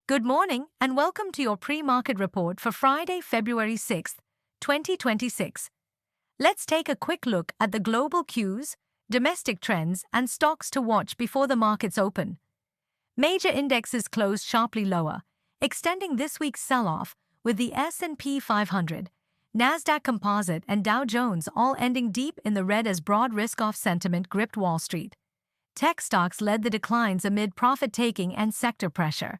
Good morning and welcome to your pre-market report for Friday, February 6th, 2026. Let's take a quick look at the global cues, domestic trends, and stocks to watch before the markets open. Major indexes closed sharply lower, extending this week's sell-off, with the S&P 500, Nasdaq Composite, and Dow Jones all ending deep in the red as broad risk-off sentiment gripped Wall Street. Tech stocks led the declines amid profit-taking and sector pressure.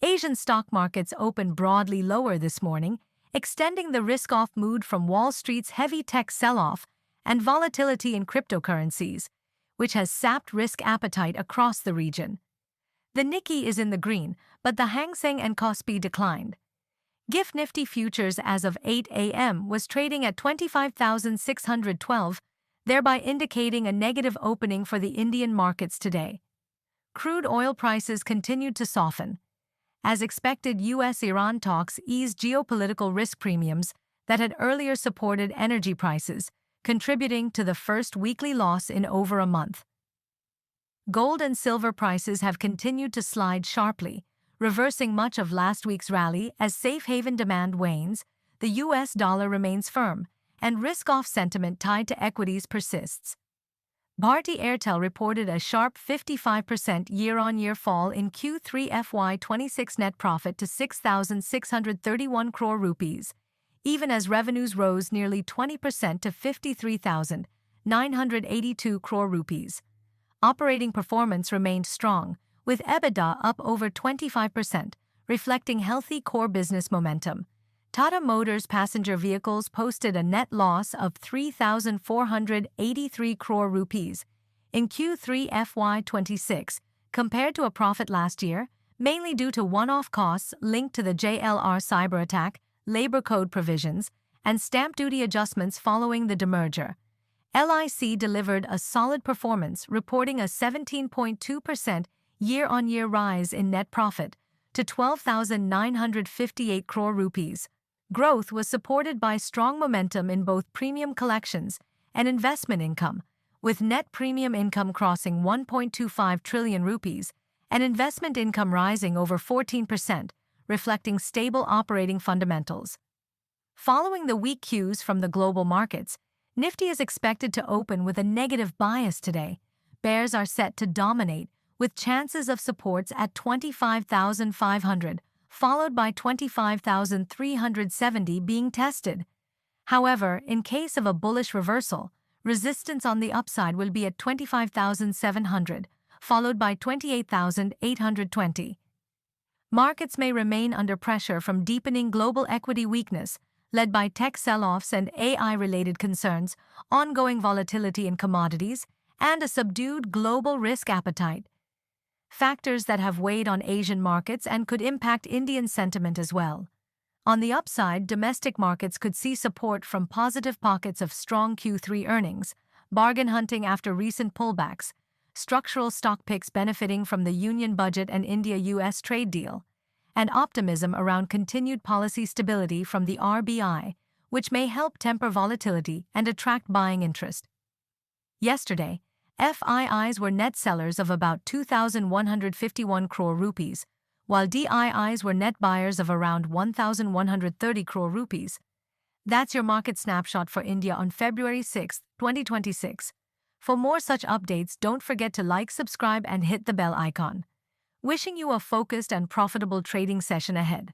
Asian stock markets opened broadly lower this morning, extending the risk-off mood from Wall Street's heavy tech sell-off and volatility in cryptocurrencies, which has sapped risk appetite across the region. The Nikkei is in the green, but the Hang Seng and Kospi declined. GIFT Nifty futures as of 8 a.m. was trading at 25,612, thereby indicating a negative opening for the Indian markets today. Crude oil prices continued to soften. As expected, U.S.-Iran talks eased geopolitical risk premiums that had earlier supported energy prices, contributing to the first weekly loss in over a month. Gold and silver prices have continued to slide sharply, reversing much of last week's rally as safe haven demand wanes, the U.S. dollar remains firm, and risk-off sentiment tied to equities persists. Bharti Airtel reported a sharp 55% year-on-year fall in Q3 FY26 net profit to 6,631 crore rupees, even as revenues rose nearly 20% to 53,982 crore rupees. Operating performance remained strong, with EBITDA up over 25%, reflecting healthy core business momentum. Tata Motors Passenger Vehicles posted a net loss of 3,483 crore rupees in Q3 FY26 compared to a profit last year, mainly due to one-off costs linked to the JLR cyber attack, labor code provisions, and stamp duty adjustments following the demerger. LIC delivered a solid performance, reporting a 17.2% year-on-year rise in net profit to 12,958 crore rupees. Growth was supported by strong momentum in both premium collections and investment income, with net premium income crossing 1.25 trillion rupees and investment income rising over 14%, reflecting stable operating fundamentals. Following the weak cues from the global markets, Nifty is expected to open with a negative bias today. Bears are set to dominate, with chances of supports at 25,500, followed by 25,370 being tested. However, in case of a bullish reversal, resistance on the upside will be at 25,700, followed by 28,820. Markets may remain under pressure from deepening global equity weakness, led by tech sell-offs and AI-related concerns, ongoing volatility in commodities, and a subdued global risk appetite. Factors that have weighed on Asian markets and could impact Indian sentiment as well. On the upside, domestic markets could see support from positive pockets of strong Q3 earnings, bargain hunting after recent pullbacks, structural stock picks benefiting from the Union budget and India-US trade deal, and optimism around continued policy stability from the RBI, which may help temper volatility and attract buying interest. Yesterday, FIIs were net sellers of about 2,151 crore rupees, while DIIs were net buyers of around 1,130 crore rupees. That's your market snapshot for India on February 6, 2026. For more such updates, don't forget to like, subscribe, and hit the bell icon. Wishing you a focused and profitable trading session ahead.